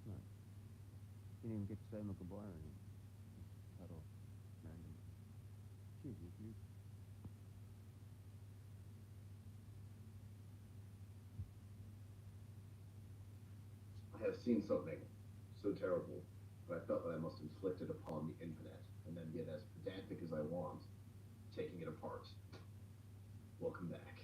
Right. Didn't even get to say my goodbye or anything. Just cut off randomly. Cheers, you. I have seen something so terrible that I felt that I must inflict it upon the infinite, and then get as pedantic as I want, taking it apart. Welcome back.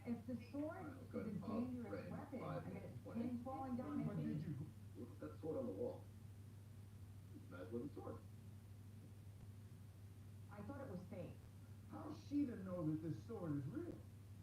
If the sword All right, let's go is ahead a and pause. dangerous We're in weapon, five I mean, minutes it's twenty. pins falling down my But did feet. you? Look at that sword on the wall. It's a nice looking sword. I thought it was fake. How's she to know that this sword is real?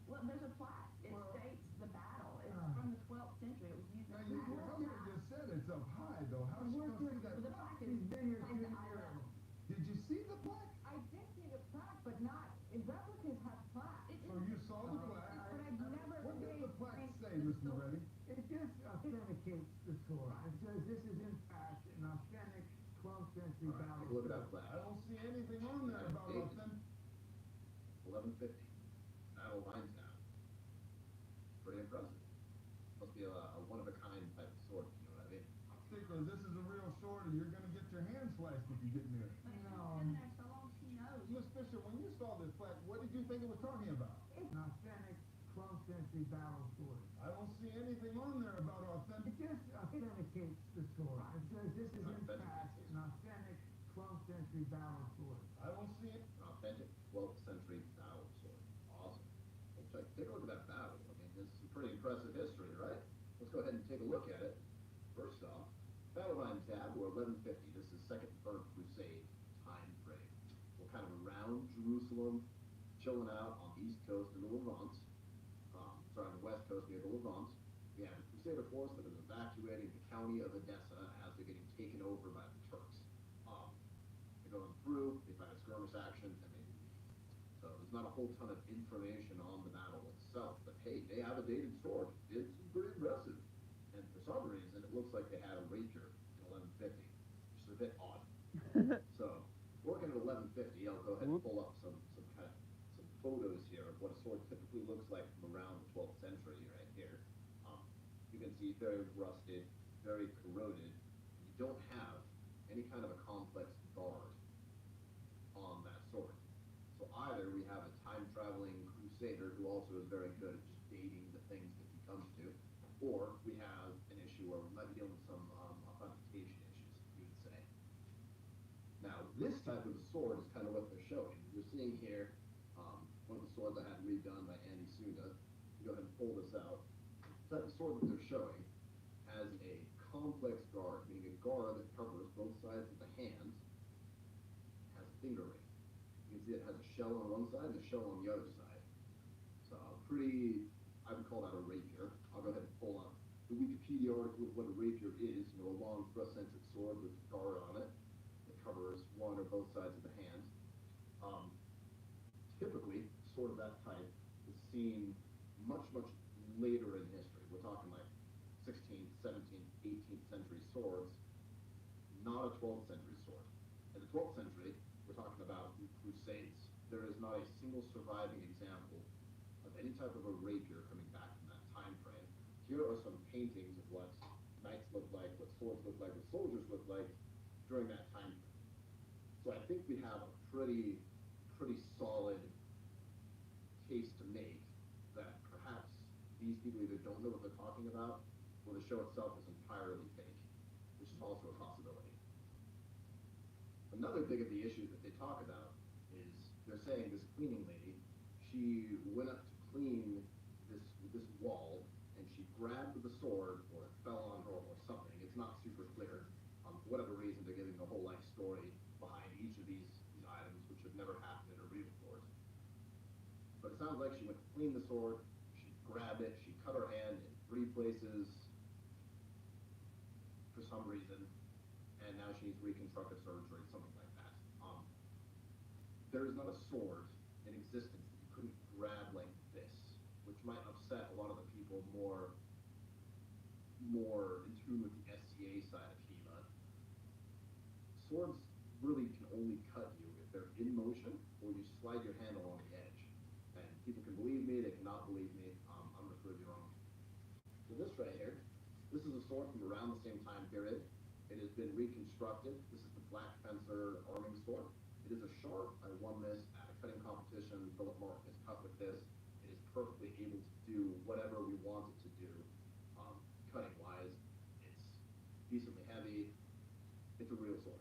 Well, there's a plaque. It Well, states the battle. It's uh, from the 12th century. It was used Now as you a battle earlier axe. just said it's up high though. How's she gonna see that Well, the plaque? plaque is She's been here plaque 2 that I years. left. Did you see the plaque? I did see the plaque, but not replicas have plaques. So you saw the plaque. But I've never What does the plaque paid say, the Miss sword. Moretti? It just authenticates the sword. It says this is in fact an authentic 12th century All right, battle take a look at that sword. flag. I don't see anything on there about Dated. authentic. 1150. Battle lines now. Pretty impressive. Must be a one of a kind type of sword, if you know what I mean. Stickler, this is a real sword, or you're gonna get your hand sliced if you get near it. But No. she's been there so long, she knows. Miss Fisher, when you saw this plaque, what did you think it was talking about? It's an authentic 12th century battle sword. I don't see anything on there about It authentic. just authenticates the sword. It says this is in Authenticates fact the an authentic 12th century battle sword. I don't see it. An authentic 12th century battle sword. Awesome. Well, take a look at that battle. I mean, this is some pretty impressive history, right? Let's go ahead and take a look at it. First off, battle line tab, or 1150. This is Second Third Crusade time frame. We're kind of around Jerusalem, chilling out on the East Coast in the Levant. Sorry, on the West Coast near the Levant. We have a Crusader force that is evacuating the county of Edessa as they're getting taken over by the Turks. They're going through, they find a skirmish action, and they leave. So there's not a whole ton of information on the battle itself, but hey, they have a dated sword. It's pretty impressive. And for some reason, it looks like they had a rapier in 1150, which is a bit odd. So, working at 1150, I'll go ahead and pull up some photos here of what a sword typically looks like from around the 12th century right here. You can see very rusted, very corroded. You don't have any kind of a complex guard on that sword. So either we have a time-traveling crusader who also is very good at just dating the things that he comes to, or we have an issue where we might be dealing with some authentication issues, you would say. Now, this type of sword is kind of what they're showing. You're seeing here one of the swords I had redone by Andy Sunda. Go ahead and pull this out. The type of sword that they're showing has a complex guard, meaning a guard that covers both sides of the hand, has a finger ring. You can see it has a shell on one side and a shell on the other side. So pretty, I would call that a rapier. I'll go ahead and pull up the Wikipedia article of what a rapier is. You know, a long thrust-centric sword with a guard on it that covers one or both sides of the hand. Um, Typically, sword of that type is seen much, much later in history. We're talking like 16th, 17th, 18th century swords, not a 12th century sword. In the 12th century, we're talking about the Crusades. There is not a single surviving example of any type of a rapier coming back from that time frame. Here are some paintings of what knights look like, what swords look like, what soldiers look like during that time frame. So I think we have a pretty solid case to make that perhaps these people either don't know what they're talking about, or the show itself is entirely fake, which is also a possibility. Another big of the issues that they talk about is they're saying this cleaning lady, she went up to clean this wall and she grabbed the sword or it fell on her or something. It's not super clear. For whatever reason, they're giving the whole life story behind each of these items, which have never happened in a real course. But it sounds like she went to clean the sword, she grabbed it, she cut her hand in three places for some reason, and now she needs reconstructive surgery, something like that. There is not a sword in existence that you couldn't grab like this, which might upset a lot of the people more in tune with the SCS SCA side of HEMA, swords really can only cut you if they're in motion or you slide your hand along the edge. And people can believe me, they cannot believe me. I'm going to prove you wrong. So this right here, this is a sword from around the same time period. It has been reconstructed. This is the Black Fencer arming sword. It is a sharp. I won this at a cutting competition. Philip Martin has cut with this. It is perfectly able to do whatever we want it to do, cutting wise. It's decently heavy. It's a real sword.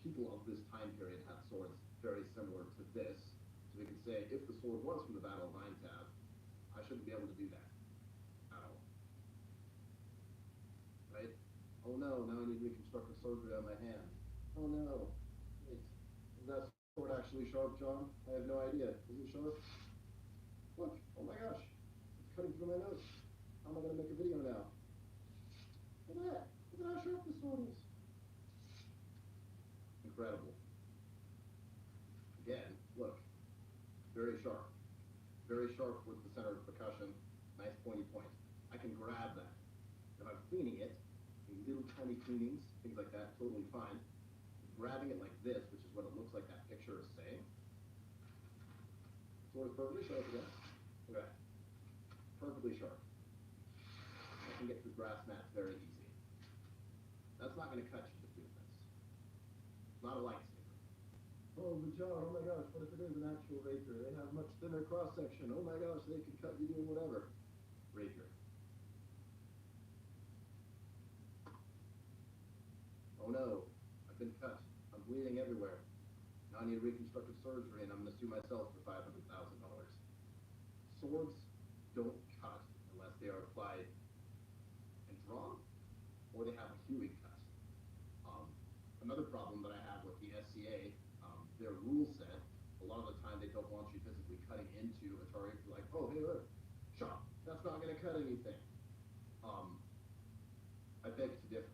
People of this time period had swords very similar to this. So we can say if the sword was from the Battle of Aintab, I shouldn't be able to do that at all. Right? Oh no, now I need reconstructive surgery on my hand. Oh no. Wait, is that sword actually sharp, John? I have no idea. Is it sharp? Look, oh my gosh. It's cutting through my nose. How am I going to make a video now? Look at that. Look at how sharp this sword is. Incredible. Again, look. Very sharp. Very sharp with the center of percussion. Nice pointy point. I can grab that. If I'm cleaning it, little tiny cleanings, things like that, totally fine. Grabbing it like this, which is what it looks like that picture is saying. Sword is perfectly sharp again. Okay. Perfectly sharp. I can get through grass mats very easy. That's not going to cut you to do this. It's not a lightsaber. Oh, but John, oh my gosh, what if it is an actual rapier? They have much thinner cross section. Oh my gosh, they can cut you doing whatever. Rapier. Oh no, I've been cut. I'm bleeding everywhere. Now I need reconstructive surgery and I'm going to sue myself for $500,000. Swords don't cut unless they are applied and drawn or they have a hewing cut. Another problem that I have with the SCA, their rule set, a lot of the time they don't want you physically cutting into a target. You're like, oh, hey, look, sharp. That's not going to cut anything. I beg to differ.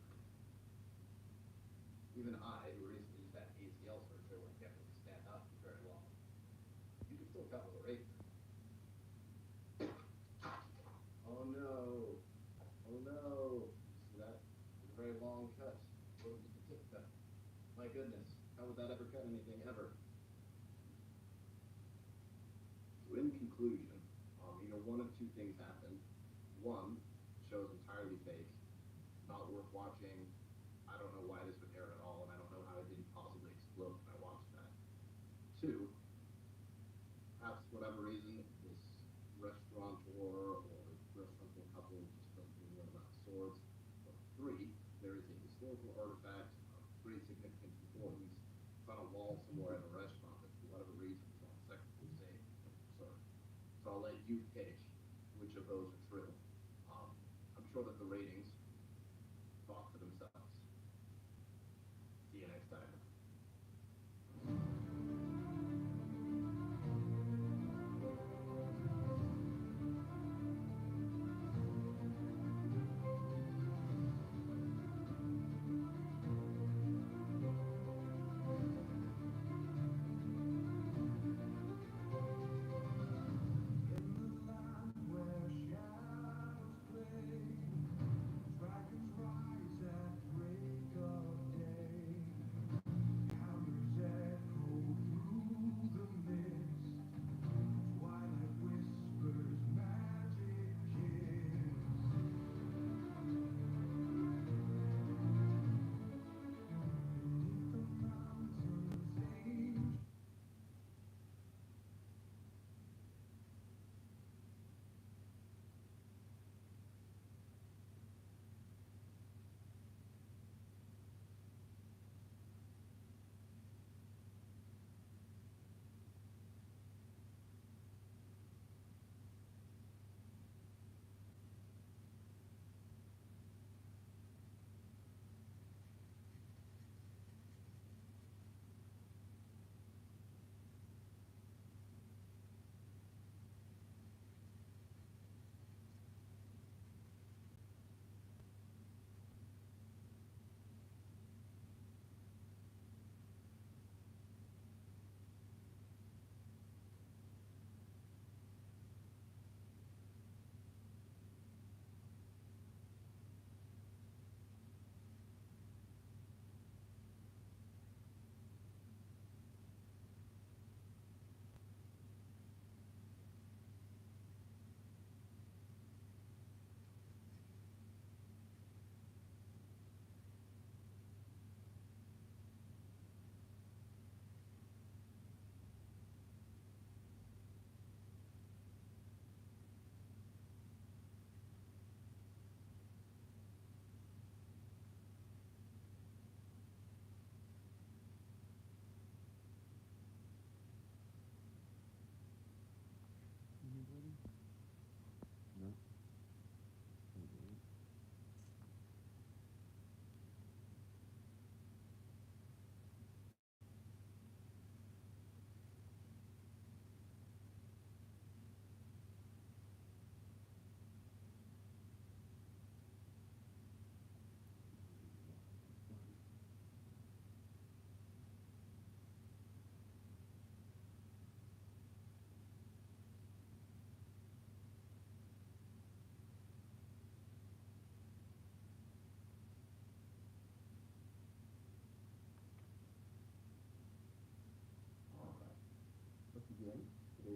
Even I, who recently just had ACL surgery, when I can't really stand up for very long, you can still cut with a rapier. Oh no. Oh no. See that? It's a very long cut. What was the tip cut? My goodness. How would that ever cut anything ever? So in conclusion, one of two things happened. One, the show's entirely fake, not worth watching. I don't know why this would air at all, and I don't know how it didn't possibly explode when I watched that. Two, perhaps for whatever reason, this restaurateur or restaurateur couple just doesn't really know about swords. Or three, there is a historical artifact of great significance importance. It's on a wall somewhere in a restaurant that for whatever reason is on second crusade. So I'll let you pick which of those are true. I'm sure that the ratings talk for themselves. See you next time. In the land where shadows play,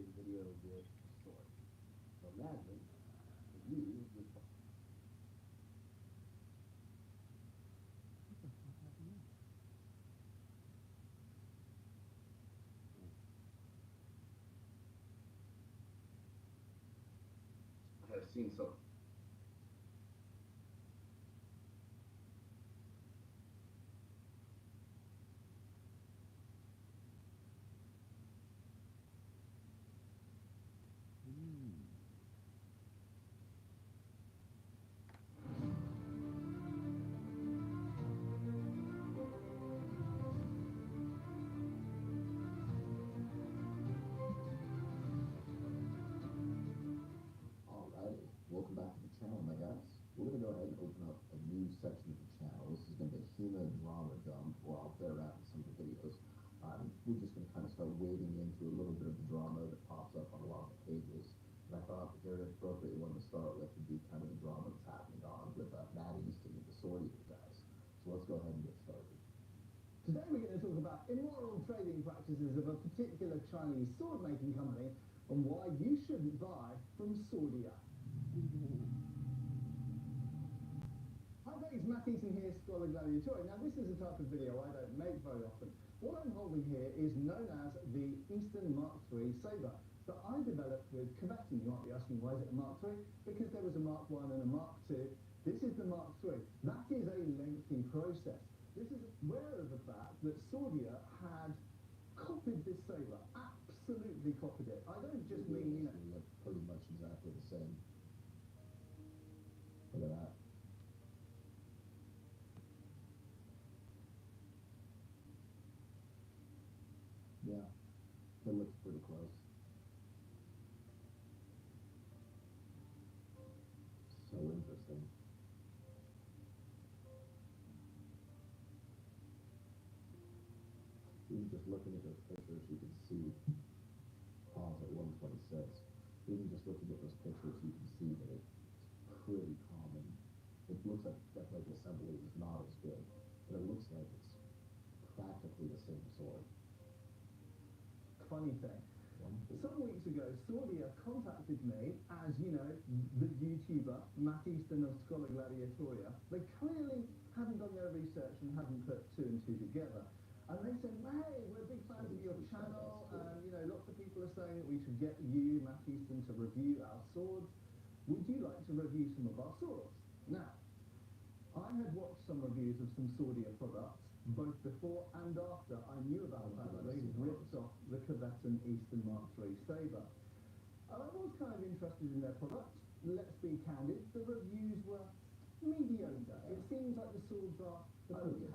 create a video with a story. So imagine that you just I have seen some. Alrighty, welcome back to the channel, my guys. We're going to go ahead and open up a new section of the channel. This is going to be a human drama dump where I'll play around with some of the videos. We're just going to kind of start wading into a little bit of the drama that pops up on a lot of the pages. And I thought the very appropriate one to start with would be kind of the drama that's happening on with Matt Easton and the Sordia guys. So let's go ahead and get started. Today we're going to talk about immoral trading practices of a particular Chinese sword-making company and why you shouldn't buy from Sordia. Hi guys, Matt Easton here, Scholar Gladiatorial. Now this is a type of video I don't make very often. What I'm holding here is known as the Eastern Mark III saber that I developed with Coveton. You might be asking, why is it a Mark III? Because there was a Mark I and a Mark II. This is the Mark III. That is a lengthy process. This is aware of the fact that Sordia had copied this saber, absolutely copied it. I don't just mean, They look pretty much exactly the same. Look at that. Yeah, it looks pretty close. So interesting. Even just looking at those pictures, you can see pause at 126. Even just looking at those pictures, you can see that it's pretty common. It looks like the assembly is not as good, but it looks like it's practically the same sword. funny thing. Some weeks ago, Sordia contacted me as, you know, the YouTuber, Matt Easton of Scholar Gladiatoria. They clearly hadn't done their research and hadn't put two and two together. And they said, hey, we're big fans of your channel, and, you know, lots of people are saying that we should get you, Matt Easton, to review our swords. Would you like to review some of our swords? Now, I had watched some reviews of some Sordia products, both before and after I knew about the fact that they ripped off the Coveton Eastern Mark III saber. I was kind of interested in their products. Let's be candid, the reviews were mediocre. It seems like the swords are okay.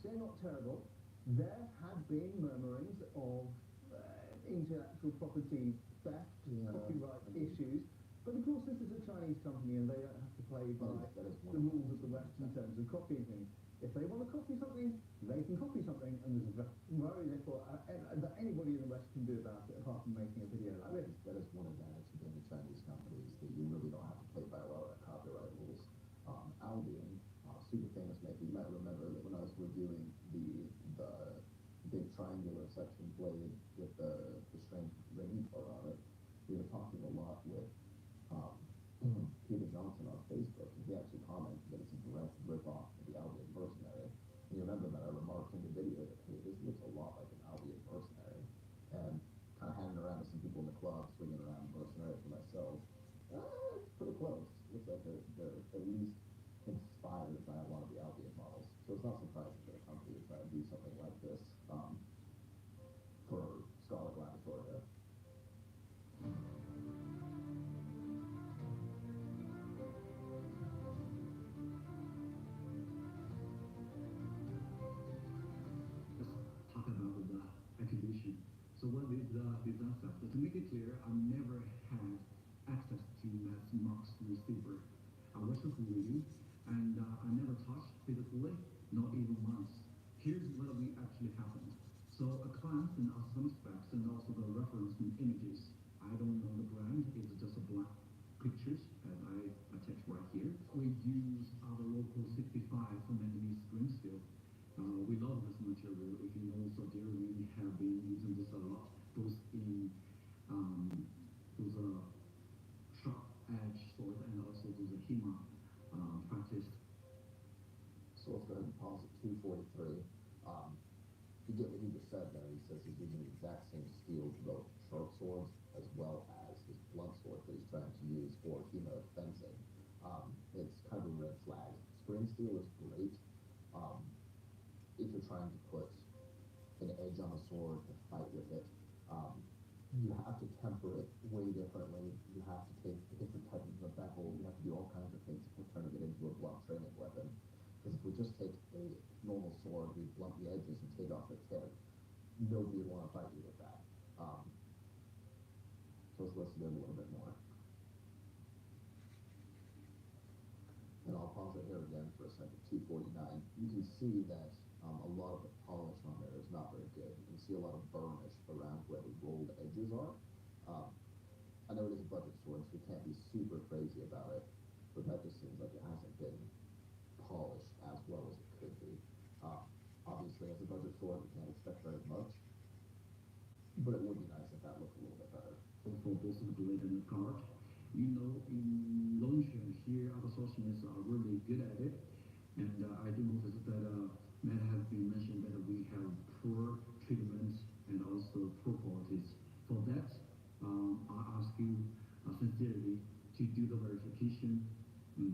They're not terrible. There had been murmurings of intellectual property theft, copyright issues, but of course this is a Chinese company and they don't have to play by the rules of the West in terms of copying things. If they want to copy something, they can copy something, and there's very little that anybody in the West can do about it apart from making a video like this. That is one advantage of being a Chinese company, is that you really don't have to play by a lot of the copyright rules. Albion, super famous maker, you might remember that when I was reviewing the big triangular section blade with the strange ring part on it, we were talking a lot with Peter Johnson on Facebook, and he actually commented that it's a direct rip-off of the Albion Mercenary. And you remember that I remarked in the video that, hey, this looks a lot like an Albion Mercenary. And kind of hanging around with some people in the club, swinging around Mercenary for myself. It's pretty close. Looks like they're at least inspired by a lot of the Albion models. So it's not surprising that a company would try to do something like this for Scholar Gladiatoria. Talk about the acquisition. So what is the disaster? So to make it clear, I never had access to that Mark III saber. I was just reading, and I never touched physically, not even once. Here's what actually happened. So a glance and some specs and also the reference and images. I don't know the brand, it's just a black pictures as I attach right here. We use our local 65 from Vietnamese spring steel. We love this material. If you know Saudi, we have been using this a lot, both in 243. You get what he just said there. He says he's using the exact same steel for both sharp swords as well as his blunt sword that he's trying to use for hemote fencing. It's kind of a red flag. Spring steel is great if you're trying to put an edge on a sword to fight with it. You have to temper it way differently. You have to take a different type of a bevel. You have to do all kinds of things for turning it into a blunt training weapon. Because if we just take a normal sword, we blunt the edges and take off the tip, nobody would want to fight you with that. So let's listen to him a little bit more. And I'll pause it here again for a second. 249. You can see that a lot of the polish on there is not very good. You can see a lot of burnish around where the rolled edges are. I know it is a budget sword, so we can't be super crazy about it, but that just seems like it hasn't been polished as well as it could be. Obviously, as a budget sword, we can't expect very much, but it would be nice if that looked a little bit better. For both the blade and the guard. You know, in Longshan here, other sorcerers are really good at it, and I do notice that Matt has been mentioned that we have poor treatment and also poor qualities. For that, I ask you sincerely to do the verification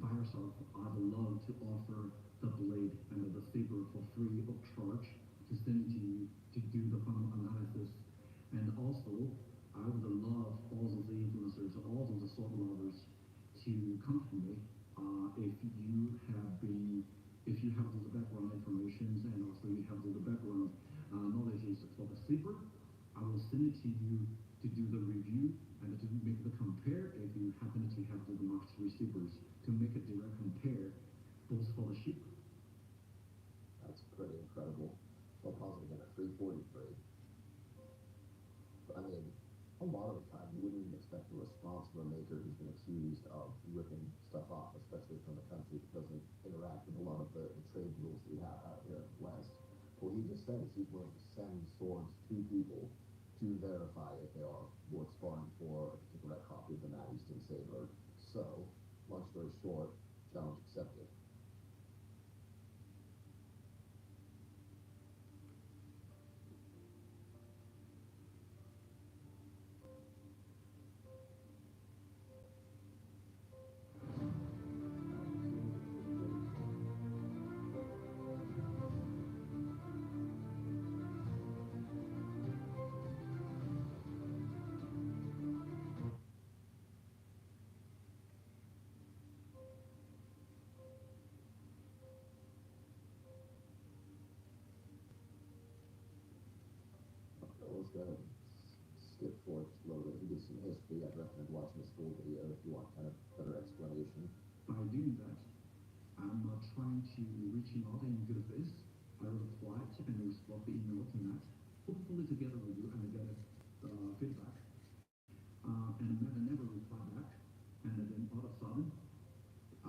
by yourself. I'd love to offer the blade and the saber for free of charge to send to you to do the final analysis. And also, I would love all of the influencers, all of the sword lovers to come to me if you have those background information and also you have those background knowledge for the saber. I will send it to you to do the review and to make the compare if you happen to have the Mark III sabers to make a direct compare both for the ship. That's pretty incredible. So I'll pause it again at 343. I mean, a lot of the time you wouldn't even expect a response from a maker who's been accused of ripping stuff off, especially from a country that doesn't interact with a lot of the trade rules that we have out here in the West. What he just said is he's willing to send swords to people to verify if they are worth sparring for a particular copy of the Mad Eastern Saber. So, long story short, challenge accepted. Let's go ahead and skip forward just a little bit. He gives some history. I'd recommend watching this full video if you want kind of better explanation. By doing that, I'm trying to reach out in good faith. I replied and respond the email to Matt, hopefully together with you and get feedback. And Matt never replied back. And then all of a sudden,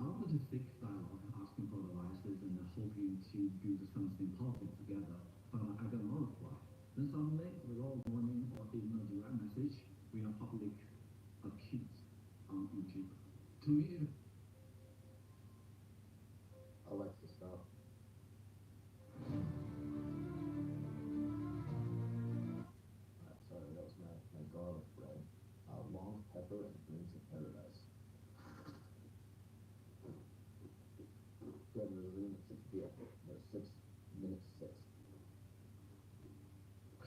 I wanted to seek dialogue, asking for advices and hoping to build something positive together. But I got no reply. Then suddenly, without warning or even a direct message, we are public accused on YouTube. To me, Alexa, stop. Sorry, that was my garlic bread. Long pepper and greens of paradise. Go ahead and resume at 6 p.m. No, 6 minutes 6.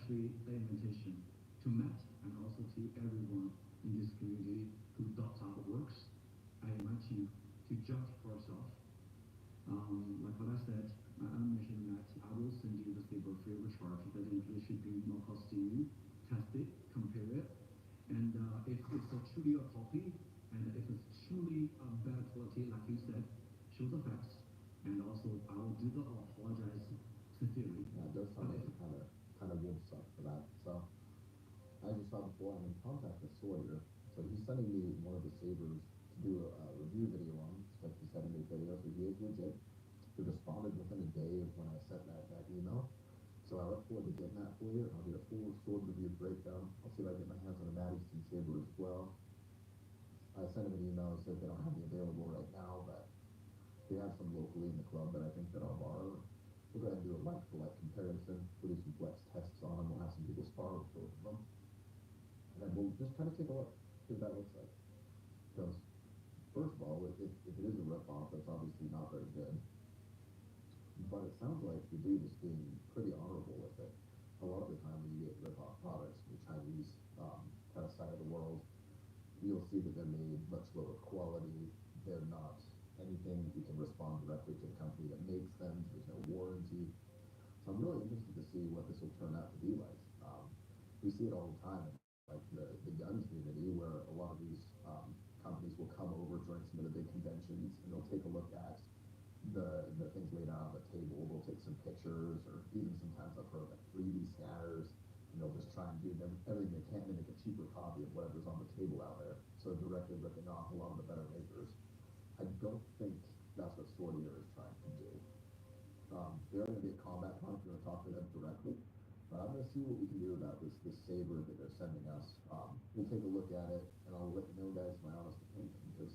create the invitation to Matt and also to everyone in this community who does our works. I invite you to judge for yourself. Like what I said, I mentioned that I will send you the saber free of charge. That includes shipping, no cost to you. Test it, compare it, and if it's truly a copy, and if it's truly a bad quality, like you said, show the facts, and also I will do the apologize sincerely. Yeah, it does sound like kind of wolf suck for that. So, as you saw before, I'm in contact with Sawyer. So he's sending me one of the sabers to do a review video on. It's like the 7-minute video, so he is legit. He responded within a day of when I sent that email. So I look forward to getting that for you. I'll get a full sword review breakdown. I'll see if I can get my hands on a Mad Eastern saber as well. I sent him an email and said they don't have any available right now, but we have some locally in the club that I think that I'll borrow. We'll go ahead and do a like-for-like comparison. We'll do some flex tests on them. We'll have some people spar with both of them. And then we'll just kind of take a look, see what that looks like. Because, first of all, if it is a rip-off, that's obviously not very good. But it sounds like the dude is being pretty honorable with it. A lot of the time when you get rip-off products from the Chinese kind of side of the world, you'll see that they're made much lower quality. They're not anything you can respond directly to the company that makes them. There's no warranty. So I'm really interested to see what this will turn out to be like. We see it all the time, like the gun community, where a lot of these companies will come over during some of the big conventions and they'll take a look at the things laid out on the table. They'll take some pictures, or even sometimes I've heard like 3D scanners, and they'll just try and do everything they can to make a cheaper copy of whatever's on the table out there. So directly ripping off a lot of the better makers. I don't think that's what Swordier is trying to do. They're going to be at Combat Con if you're going to talk to them directly. But I'm going to see what we can do about this saber that they're sending us. We'll take a look at it, and I'll let you know, guys, my honest opinion, because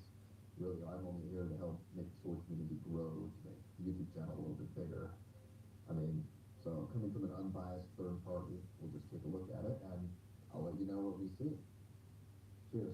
really I'm only here to help make the sword community grow, to make the YouTube channel a little bit bigger. I mean, so coming from an unbiased third party, we'll just take a look at it, and I'll let you know what we see. Cheers.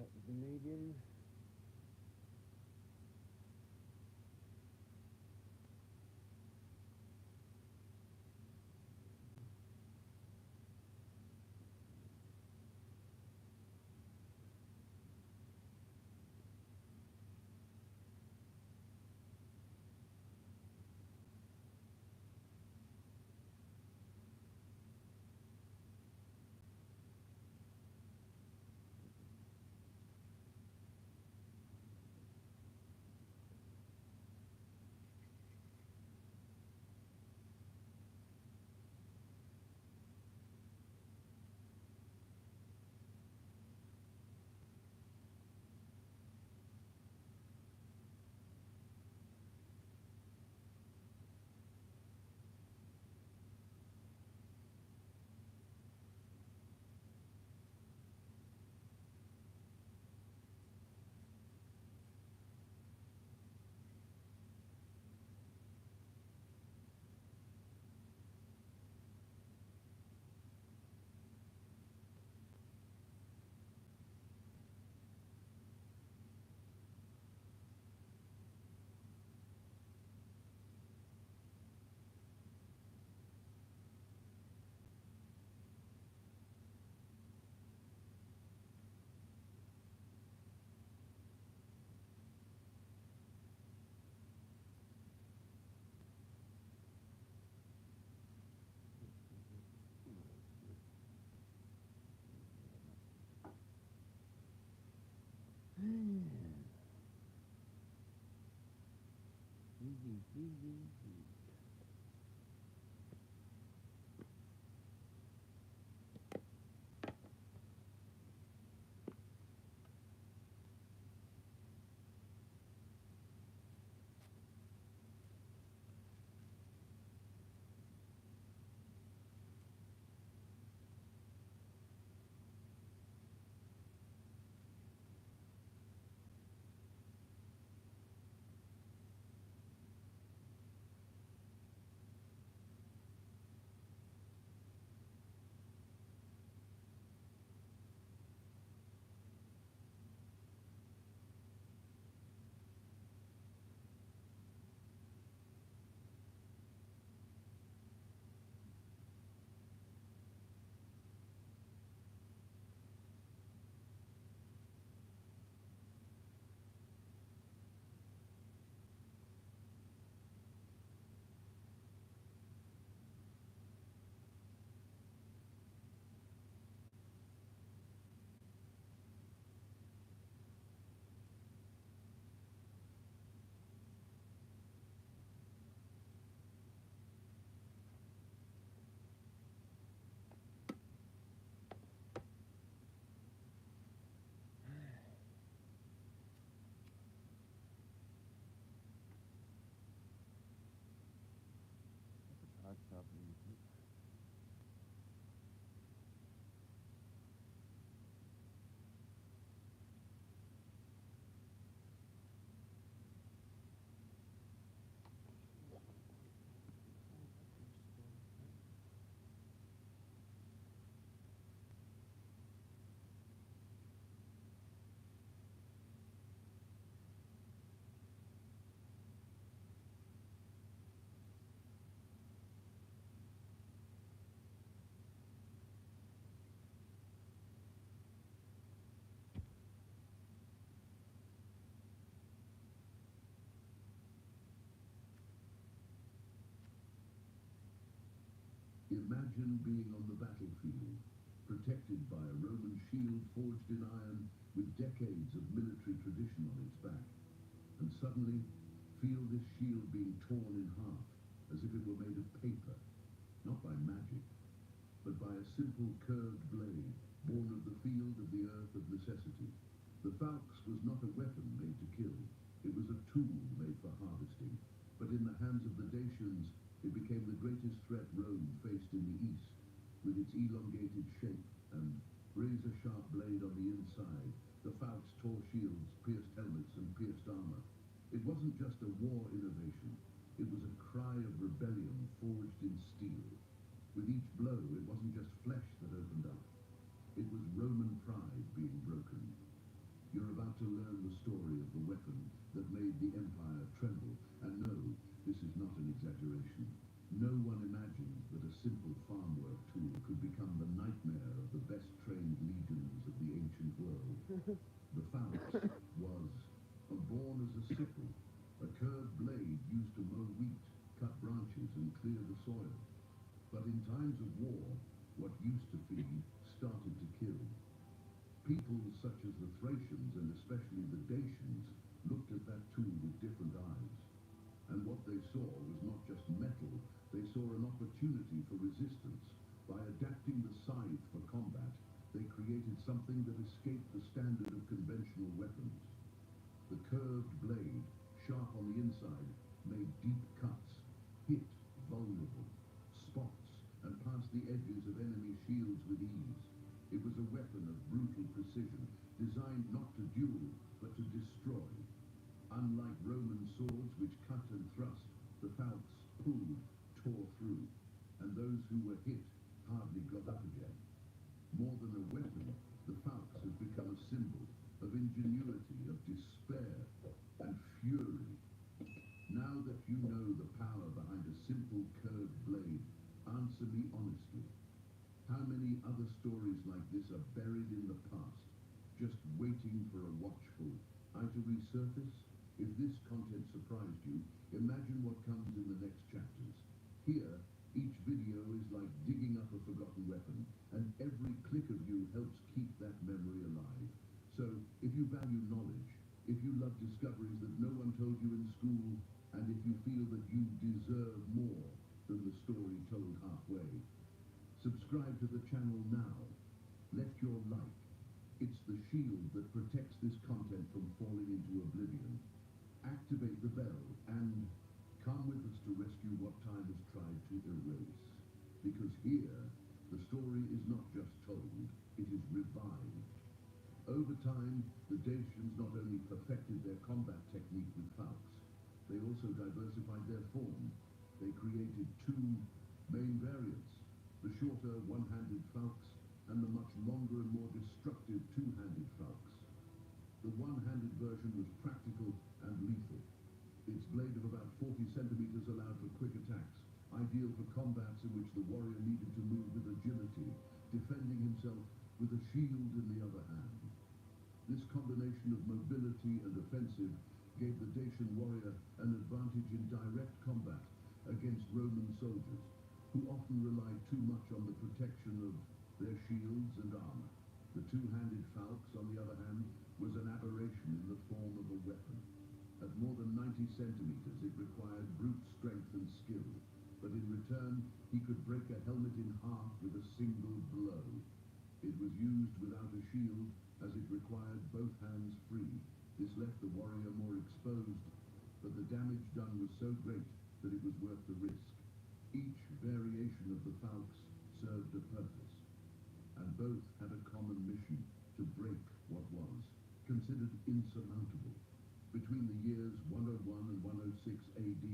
that Canadian. Hard sharpening. Imagine being on the battlefield, protected by a Roman shield forged in iron with decades of military tradition on its back, and suddenly feel this shield being torn in half as if it were made of paper, not by magic, but by a simple curved blade born of the field of the earth of necessity. The falx was not a weapon made to kill, it was a tool made for harvesting, but in the hands of the Dacians it became the greatest threat Rome faced in the east, with its elongated shape and razor-sharp blade on the inside. The falx tore shields, pierced helmets, and pierced armor. It wasn't just a war innovation, it was a cry of rebellion forged in steel. With each blow, it wasn't just flesh that opened up, it was Roman pride being broken. You're about to learn the story of the weapon that made the Empire tremble. And no, this is not an exaggeration. No one imagined that a simple farm work tool could become the nightmare of the best-trained legions of the ancient world. The falx was born as a sickle, a curved blade used to mow wheat, cut branches, and clear the soil. But in times of war, what used to feed started to kill. Peoples such as the Thracians and especially the Dacians looked at that tool with different eyes. And what they saw was not just metal, they saw an opportunity for resistance. By adapting the scythe for combat, they created something that escaped the standard of conventional weapons. The curved blade, sharp on the inside, made deep cuts, hit vulnerable spots, and passed the edges of enemy shields with ease. It was a weapon of brutal precision, designed not to duel, but to destroy. Unlike Roman swords which cut and thrust, the falx pulled, tore through, and those who were hit hardly got up again. More than a weapon, the falx has become a symbol of ingenuity, of despair, and fury. Now that you know the power behind a simple curved blade, answer me honestly. How many other stories like this are buried in the past, just waiting for a watchful eye to resurface? If this content surprised you, imagine what comes in the next chapters. Here, each video is like digging up a forgotten weapon, and every click of you helps keep that memory alive. So, if you value knowledge, if you love discoveries that no one told you in school, and if you feel that you deserve more than the story told halfway, subscribe to the channel now. Left your like. It's the shield that protects this content from falling into oblivion. Activate the bell and come with us to rescue what time has tried to erase. Because here, the story is not just told, it is revived. Over time, the Dacians not only perfected their combat technique with falx, they also diversified their form. They created two main variants, the shorter one-handed falx and the much longer and more destructive two-handed falx. The one-handed version was practical and lethal. Its blade of about 40 centimeters allowed for quick attacks, ideal for combats in which the warrior needed to move with agility, defending himself with a shield in the other hand. This combination of mobility and offensive gave the Dacian warrior an advantage in direct combat against Roman soldiers, who often relied too much on the protection of their shields and armor. The two-handed falx, on the other hand, was an aberration in the form of a weapon. At more than 90 centimeters, it required brute strength and skill, but in return, he could break a helmet in half with a single blow. It was used without a shield, as it required both hands free. This left the warrior more exposed, but the damage done was so great that it was worth the risk. Each variation of the falx served a purpose, and both had a common mission: to break what was considered insurmountable. Between the years 101 and 106 AD,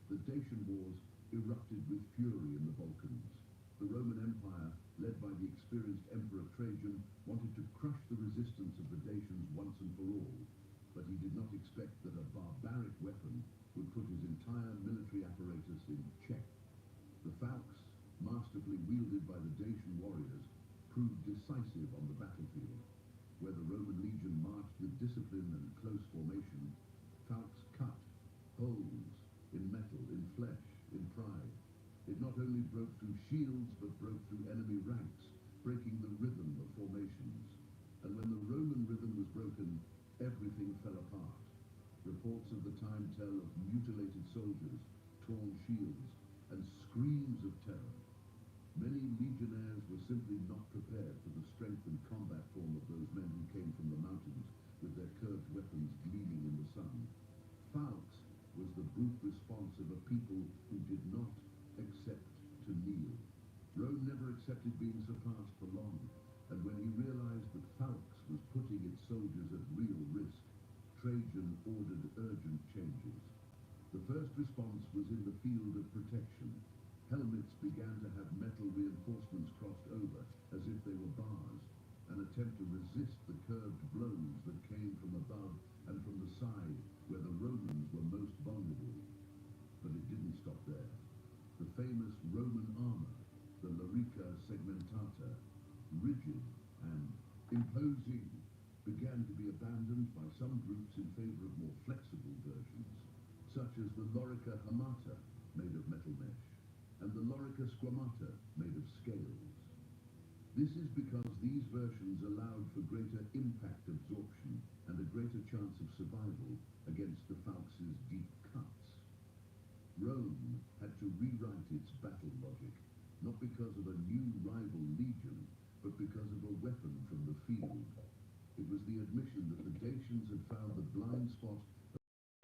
the Dacian Wars erupted with fury in the Balkans. The Roman Empire, led by the experienced Emperor Trajan, wanted to crush the resistance of the Dacians once and for all, but he did not expect that a barbaric weapon would put his entire military apparatus in check. The falx, masterfully wielded by the Dacian warriors, proved decisive on the battlefield. Where the Roman legion marched with discipline and close formation, falx cut holes in metal, in flesh, in pride. It not only broke through shields, but broke through enemy ranks, breaking the rhythm of formations. And when the Roman rhythm was broken, everything fell apart. Reports of the time tell of mutilated soldiers, torn shields, and screams of terror. Many legionnaires were simply not prepared for the strength and combat form of those men who came from the mountains with their curved weapons gleaming in the sun. Falx was the brute response of a people who did not accept to kneel. Rome never accepted being surpassed for long, and when he realized that falx was putting its soldiers at real risk, Trajan ordered urgent changes. The first response was in the field of protection. Helmets began to have metal reinforcements crossed over, as if they were bars. an attempt to resist the curved blows that came from above and from the side where the Romans were most vulnerable. But it didn't stop there. The famous Roman armor, the larica segmentata, rigid and imposing, began to be abandoned by some groups in favor of more flexible versions, such as the lorica hamata, made of metal mesh, and the lorica squamata, made of scales. This is because these versions allowed for greater impact absorption and a greater chance of survival against the falx's deep cuts. Rome had to rewrite its battle logic, not because of a new rival legion, but because of a weapon from the field. It was the admission that the Dacians had found the blind spot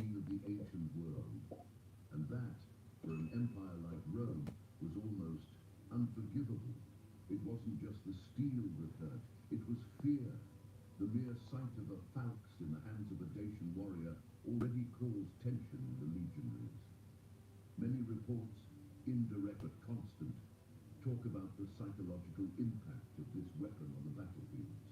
of the ancient world, and that, for an empire like Rome, was almost unforgivable. It wasn't just the steel that hurt, it was fear. The mere sight of a falx in the hands of a Dacian warrior already caused tension in the legionaries. Many reports, indirect but constant, talk about the psychological impact of this weapon on the battlefields.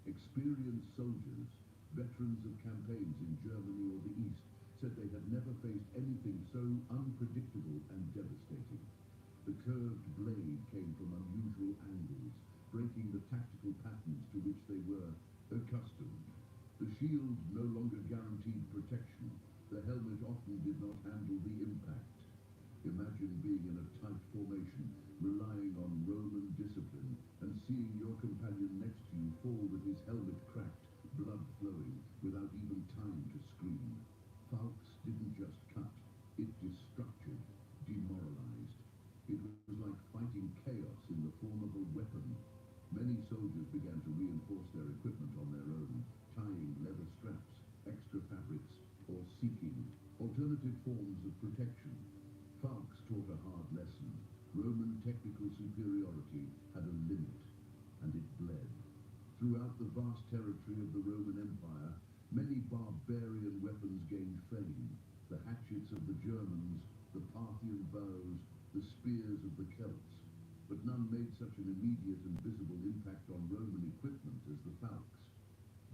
Experienced soldiers, veterans of campaigns in Germany or the East, said they had never faced anything so unpredictable and devastating. The curved blade came from unusual angles, breaking the tactical patterns to which they were accustomed. The shield no longer guaranteed protection. The helmet often did not handle the impact. Imagine being in a tight formation, relying on Roman discipline, and seeing your companion next to you fall with his helmet cracked, blood flowing, without even time to scream. Falx didn't just cut, it destructured, demoralized. It was like fighting chaos in the form of a weapon. Many soldiers began to reinforce their equipment on their own, tying leather straps, extra fabrics, or seeking alternative forms of protection. Falx taught a hard lesson. Roman technical superiority had a limit, and it bled. Throughout the vast territory of the Roman Empire, many barbarian weapons gained fame. The hatchets of the Germans, the Parthian bows, the spears of the Celts. But none made such an immediate and visible impact on Roman equipment as the falx.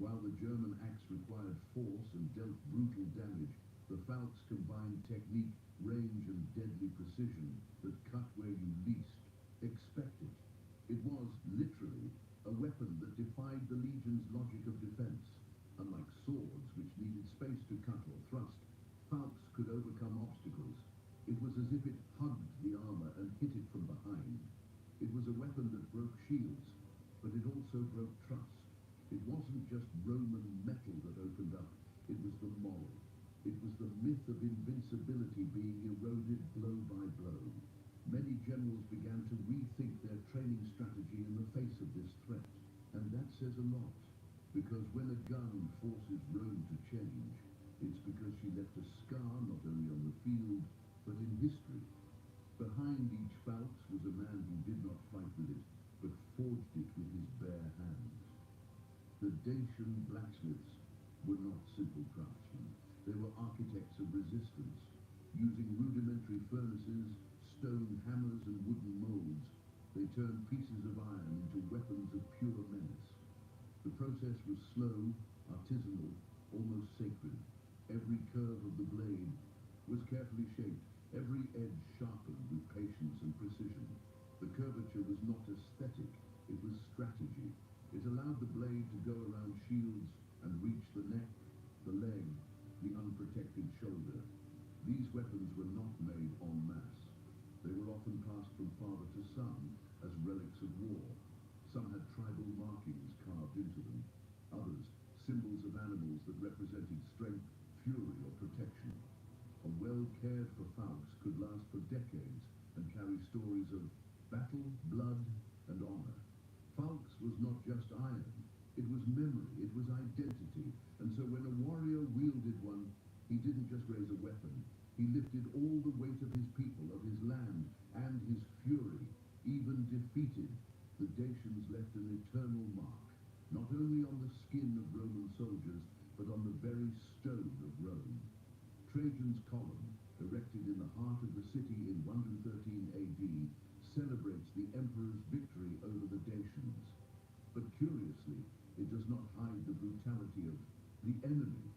While the German axe required force and dealt brutal damage, the falx combined technique, range and deadly precision that cut where you least expect it. It was, literally, a weapon that defied the legion's logic of defense. Unlike swords, which needed space to cut or thrust, falx could overcome obstacles. It was as if it hugged the armor and hit it from behind. It was a weapon that broke shields, but it also broke trust. It wasn't just Roman metal that opened up, it was the moral. It was the myth of invincibility being eroded blow by blow. Many generals began to rethink their training strategy in the face of this threat. And that says a lot, because when a gun forces Rome to change, it's because she left a scar not only on the field, but in history. Behind each falx was a man who did not fight with it, but forged it with his bare hands. The Dacian blacksmiths were not simple craftsmen. They were architects of resistance. Using rudimentary furnaces, stone hammers and wooden molds, they turned pieces of iron into weapons of pure menace. The process was slow, artisanal, almost sacred. Every curve of the blade was carefully shaped, every edge sharpened with patience and precision. The curvature was not aesthetic, it was strategy. It allowed the blade to go around shields and reach the neck, the leg, the unprotected shoulder. These weapons were not made en masse. They were often passed from father to son as relics of war. Some had tribal markings carved into them. Others, symbols of animals that represented strength, fury, or protection. A well-cared-for falx could last for decades and carry stories of battle, blood, and honor. Falx was not just iron. It was memory, it was identity. And so when a warrior wielded one, he didn't just raise a weapon. He lifted all the weight of his people, of his land, and his fury. Even defeated, the Dacians left an eternal mark, not only on the skin of Roman soldiers, but on the very stone of Rome. Trajan's column, erected in the heart of the city in 113 AD, celebrates the emperor's victory over the Dacians. But curiously, it does not hide the brutality of the enemy.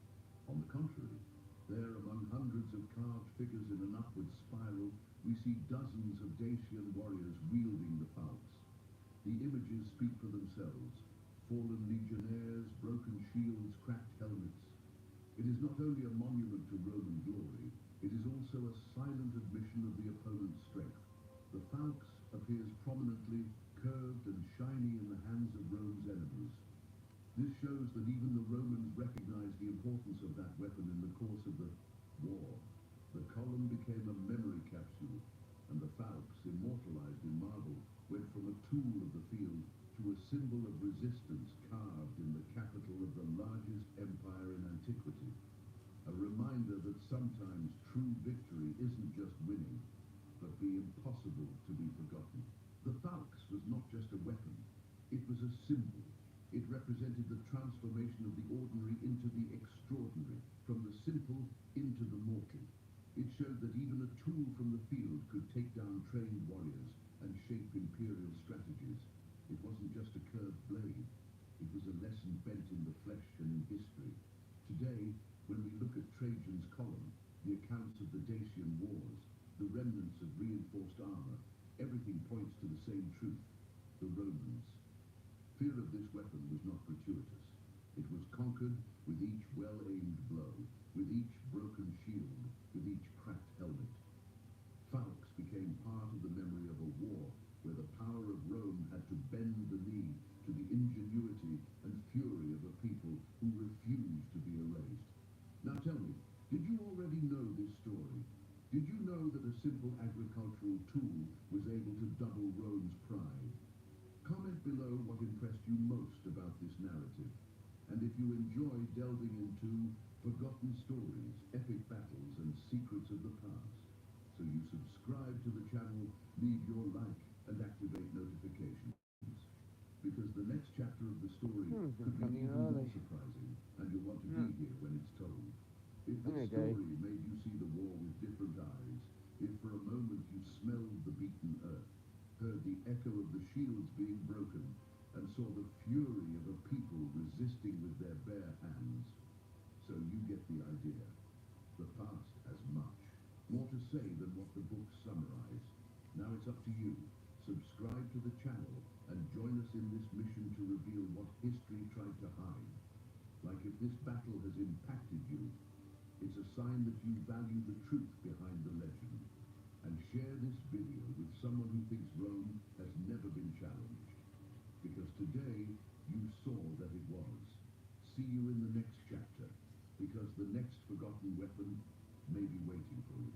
On the contrary, there among hundreds of carved figures in an upward spiral, we see dozens of Dacian warriors wielding the falx. The images speak for themselves. Fallen legionnaires, broken shields, cracked helmets. It is not only a monument to Roman glory, it is also a silent admission of the opponent's strength. The falx appears prominently, curved and shiny in the hands of Rome's enemies. This shows that even the Romans recognized the importance of that weapon in the course of the war. The column became a memory capsule, and the falx, immortalized in marble, went from a tool of the field to a symbol of resistance carved in the capital of the largest empire in antiquity. A reminder that sometimes true victory isn't just winning, but the impossible to be forgotten. The falx was not just a weapon, it was a symbol. It represented the transformation of the ordinary into the extraordinary, from the simple into the mortal. It showed that even a tool from the field could take down trained warriors and shape imperial strategies. It wasn't just a curved blade. It was a lesson bent in the flesh and in history. Today, when we look at Trajan's column, the accounts of the Dacian wars, the remnants of reinforced armor, everything points to the same truth: the Romans. Fear of this weapon was not gratuitous. It was conquered with each well-aimed blow, with each broken shield, with each cracked helmet. Falx became part of the memory of a war where the power of Rome had to bend the knee to the ingenuity and fury of a people who refused to be erased. Now tell me, did you already know this story? Did you know that a simple agricultural tool was able to double Rome's pride? Comment below what impressed you most about this narrative. And if you enjoy delving into forgotten stories, epic battles, and secrets of the past, so you subscribe to the channel, leave your like, and activate notifications. Because the next chapter of the story could be even more surprising, and you'll want to be here when it's told. If this story made you see the war with different eyes, if for a moment you smelled the beaten earth, heard the echo of the shields being broken, and saw the fury of a people resisting with their bare hands, so you get the idea. The past has much more to say than what the books summarize. Now it's up to you. Subscribe to the channel and join us in this mission to reveal what history tried to hide. Like if this battle has impacted you, it's a sign that you value the truth behind the legend. And share this video with someone who thinks Rome has never been challenged. Because today, you saw that it was. See you in the next chapter, because the next forgotten weapon may be waiting for you.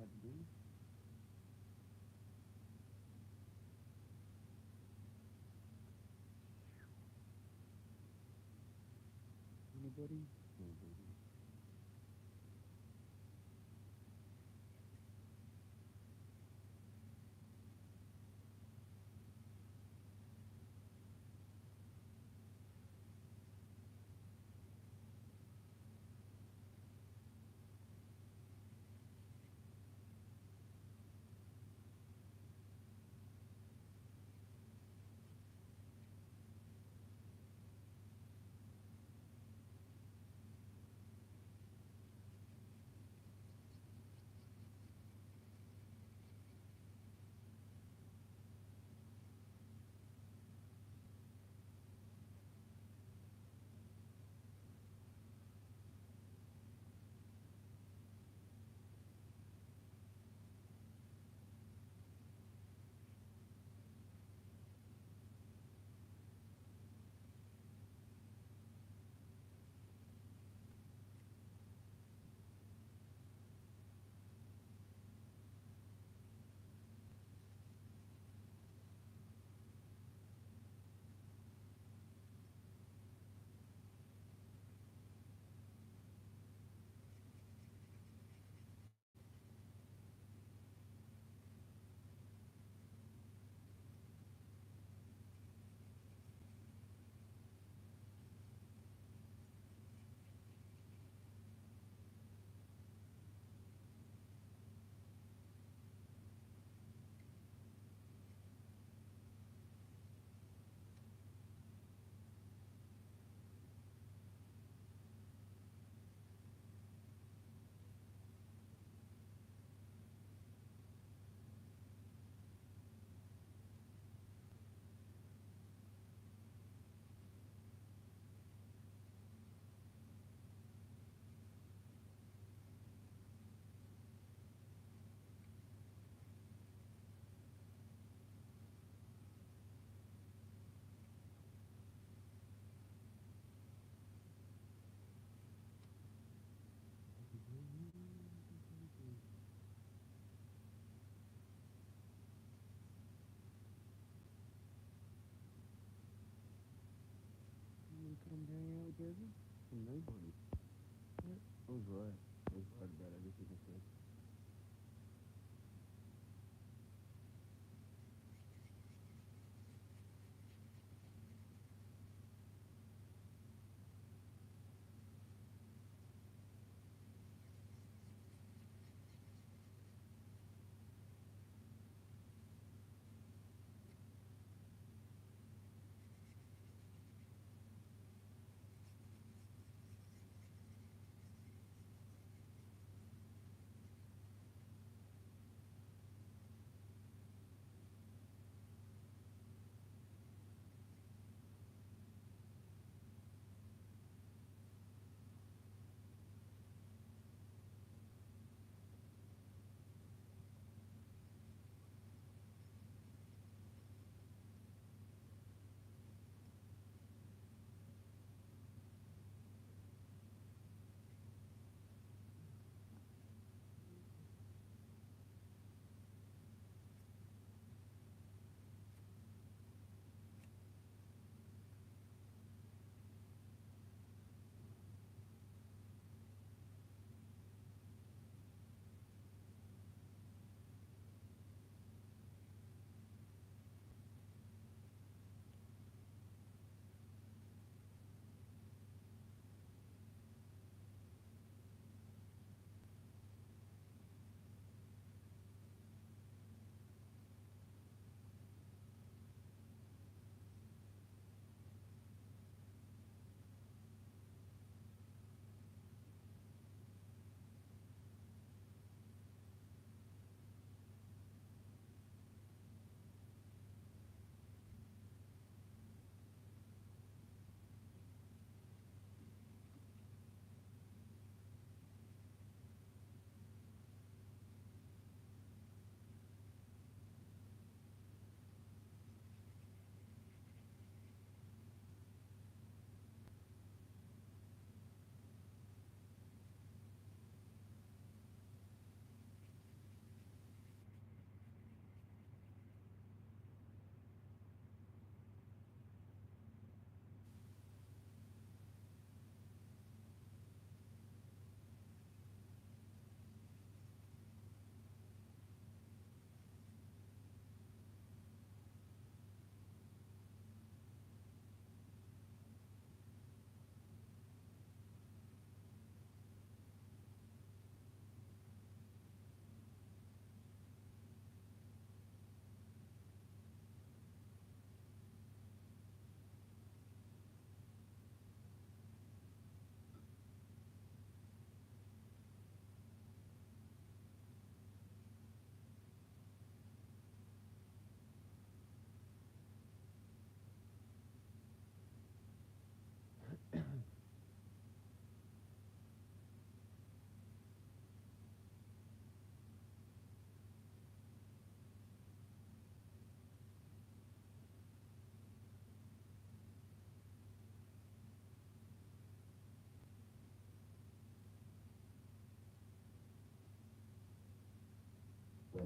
like to do? Anybody? Nobody. You wanna come hang out, Jezza? Nobody. What? I was right. I was right about everything I said.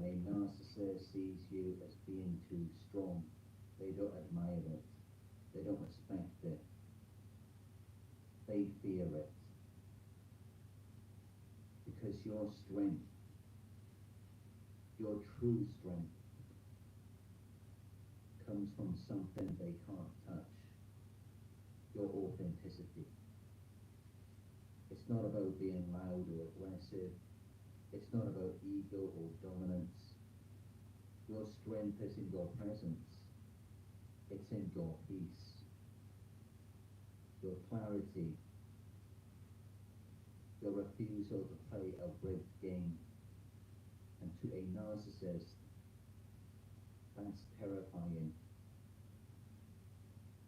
when a narcissist sees you as being too strong, they don't admire it, they don't respect it, they fear it. Because your strength, your true strength, comes from something they can't touch, your authenticity. It's not about being loud or aggressive. It's not about ego or dominance. Your strength is in your presence. It's in your peace, your clarity, your refusal to play a rigged game. And to a narcissist, that's terrifying.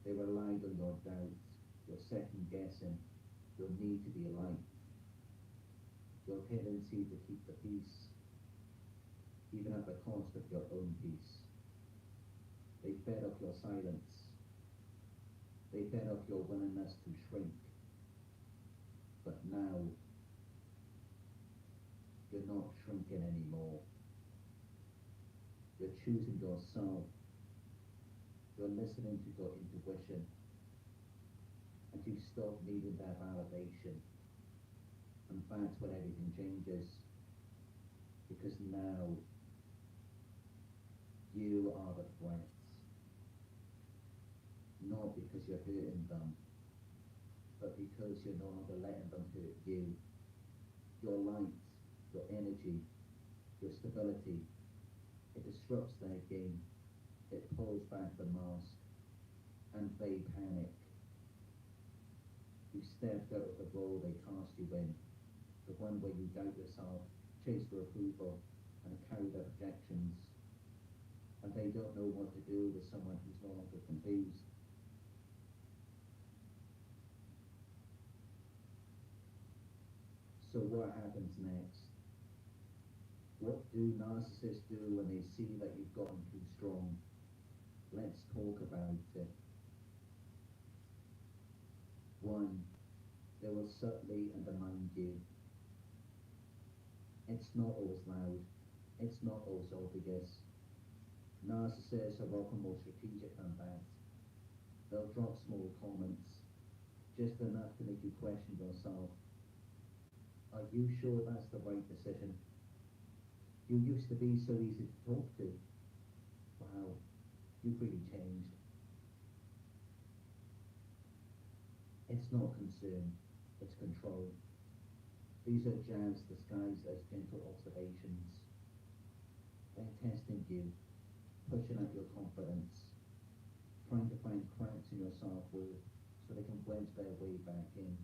They relied on your doubts, your second guessing, your need to be liked, your tendency to keep the peace, even at the cost of your own peace. They fed off your silence. They fed off your willingness to shrink. But now, you're not shrinking anymore. You're choosing yourself. You're listening to your intuition. And you stop needing their validation. And that's when everything changes. Because now, you are the threat. Not because you're hurting them, but because you're no longer letting them hurt you. Your light, your energy, your stability, it disrupts their game. It pulls back the mask, and they panic. You stepped out of the role they cast you in, the one where you doubt yourself, chase for approval, and carry their projections. And they don't know what to do with someone who's no longer confused. So what happens next? What do narcissists do when they see that you've gotten too strong? Let's talk about it. 1, they will subtly undermine you. It's not always loud. It's not always obvious. Narcissists are often more strategic than that. They'll drop small comments, just enough to make you question yourself. Are you sure that's the right decision? You used to be so easy to talk to. Wow, you've really changed. It's not concern, it's control. These are jabs disguised as gentle observations. They're testing you, pushing at your confidence, trying to find cracks in your self-worth so they can wedge their way back in.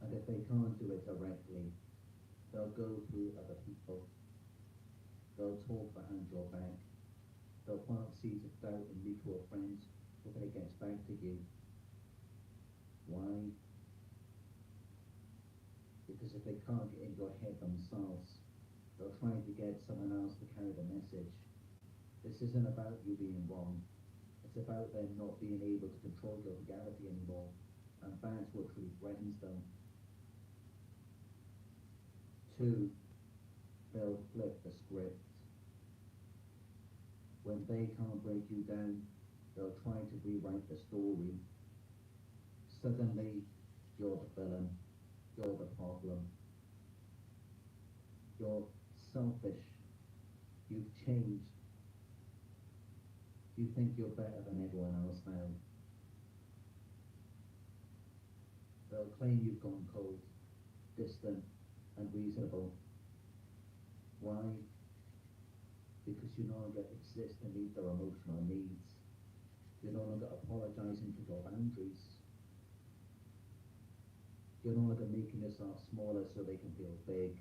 And if they can't do it directly, they'll go through other people. They'll talk behind your back. They'll plant seeds of doubt in mutual friends before it gets back to you. Why? Because if they can't get in your head themselves, they'll try to get someone else to carry the message. This isn't about you being wrong. It's about them not being able to control your reality anymore. And that's what truly threatens them. 2, they'll flip the script. When they can't break you down, they'll try to rewrite the story. Suddenly, you're the villain. You're the problem. You're selfish. You've changed. You think you're better than everyone else now. They'll claim you've gone cold, distant, unreasonable. Why? Because you no longer exist to meet their emotional needs. You're no longer apologizing for your boundaries. You're no longer making yourself smaller so they can feel big.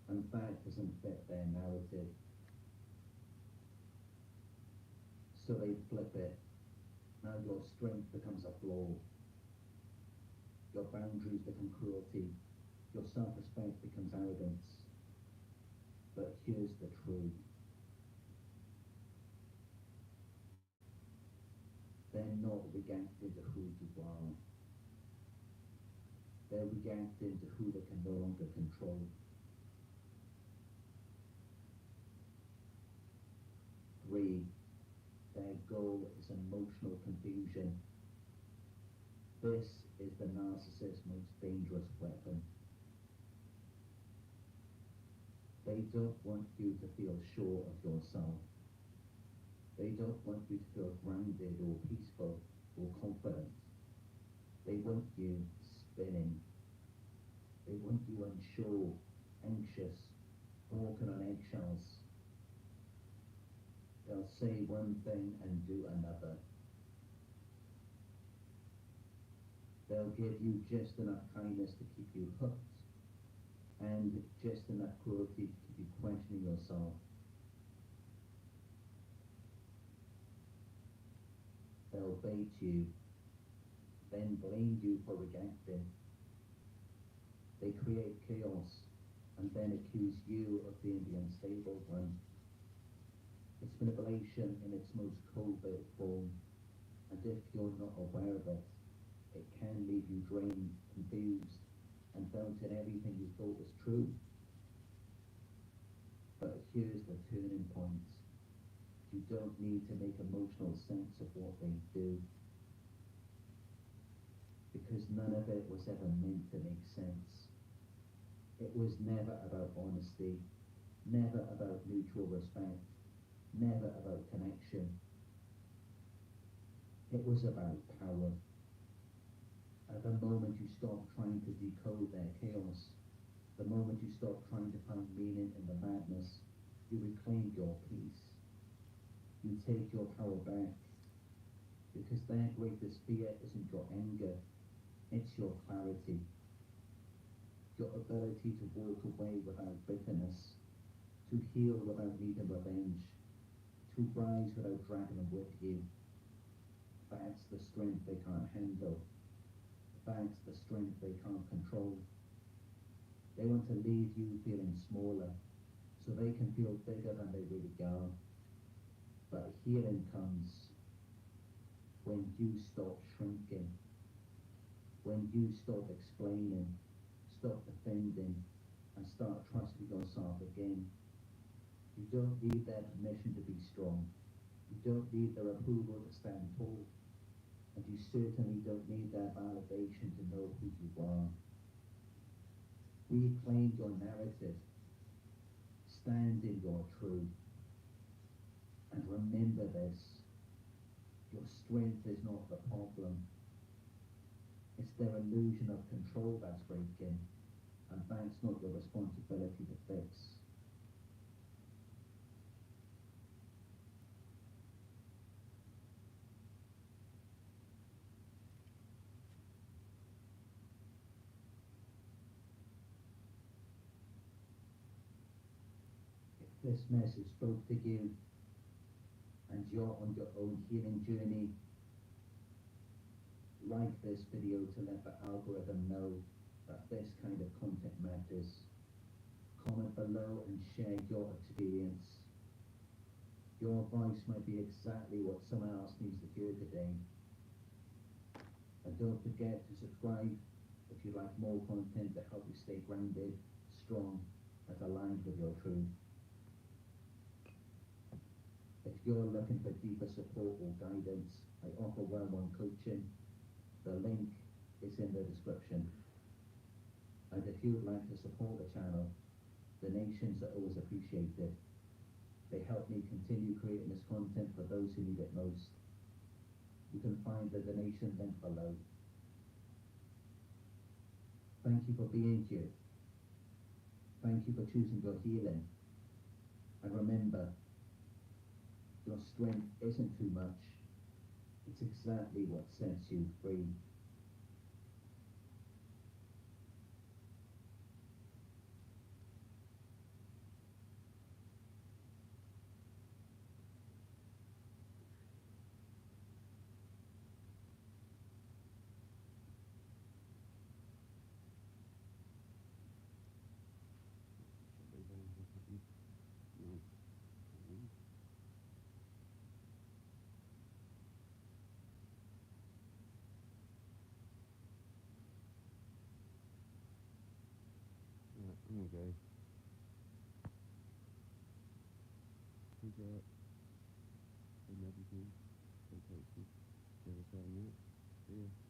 And that doesn't fit their narrative. So they flip it. Now your strength becomes a flaw. Your boundaries become cruelty. Your self-respect becomes arrogance. But here's the truth. They're not reacting to who you are. They're reacting to who they can no longer control. 3, their goal is emotional confusion. This is the narcissist's most dangerous weapon. They don't want you to feel sure of yourself. They don't want you to feel grounded or peaceful or confident. They want you spinning. They want you unsure, anxious, walking on eggshells. They'll say one thing and do another. They'll give you just enough kindness to keep you hooked, and just enough cruelty to keep you questioning yourself. They'll bait you, then blame you for reacting. They create chaos, and then accuse you of being the unstable one. It's manipulation in its most covert form, and if you're not aware of it, it can leave you drained, confused, and doubting everything you thought was true. But here's the turning point. You don't need to make emotional sense of what they do, because none of it was ever meant to make sense. It was never about honesty, never about mutual respect, never about connection. It was about power. At the moment you stop trying to decode their chaos, the moment you stop trying to find meaning in the madness, you reclaim your peace. You take your power back, because their greatest fear isn't your anger, it's your clarity. Your ability to walk away without bitterness, to heal without needing revenge, to rise without dragging them with you. That's the strength they can't handle. That's the strength they can't control. They want to leave you feeling smaller, so they can feel bigger than they really are. But healing comes when you stop shrinking, when you stop explaining, stop defending, and start trusting yourself again. You don't need their permission to be strong. You don't need their approval to stand tall. And you certainly don't need their validation to know who you are. Reclaim your narrative. Stand in your truth. And remember this. Your strength is not the problem. It's their illusion of control that's breaking, and that's not your responsibility to fix. If this message spoke to you, and you're on your own healing journey, like this video to let the algorithm know that this kind of content matters. Comment below and share your experience. Your voice might be exactly what someone else needs to hear today. And don't forget to subscribe if you like more content to help you stay grounded, strong, and aligned with your truth. If you're looking for deeper support or guidance, I offer one-on-one coaching. The link is in the description. And if you would like to support the channel, donations are always appreciated. They help me continue creating this content for those who need it most. You can find the donation link below. Thank you for being here. Thank you for choosing your healing. And remember, your strength isn't too much. It's exactly what sets you free. Okay. Peace out. Good night, you. Take care. Jezza Chronic. See ya.